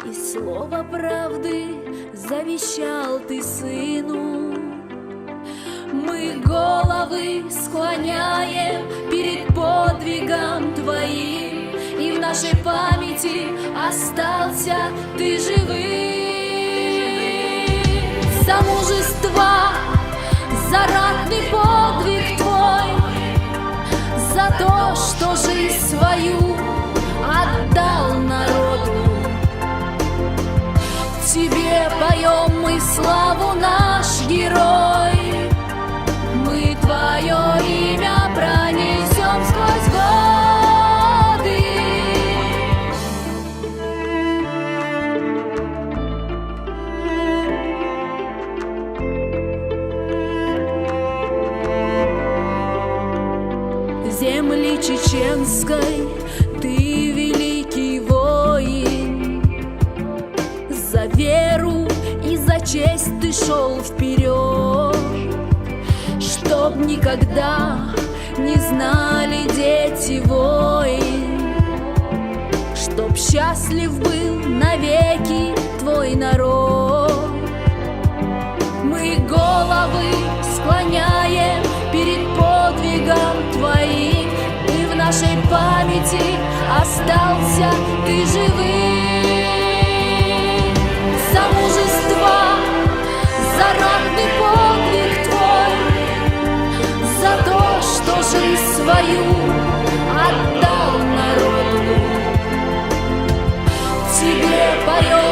И слово правды завещал ты сыну. Мы головы склоняем перед подвигом твоим, и в нашей памяти остался ты живым. За мужество, за ратный подвиг твой, за то, что жизнь свою отдал народу. Тебе поем мы славу, наш герой. Мы твое имя пронесем сквозь годы. Земли чеченской ты великий воин, за веру и за честь ты шел вперед, чтоб никогда не знали дети войн, чтоб счастлив был навеки твой народ. Мы головы склоняем перед подвигом твоим, и в нашей памяти остался ты живым. За мужество, за ратный подвиг твой, за то, что жизнь свою отдал народу. Тебе поем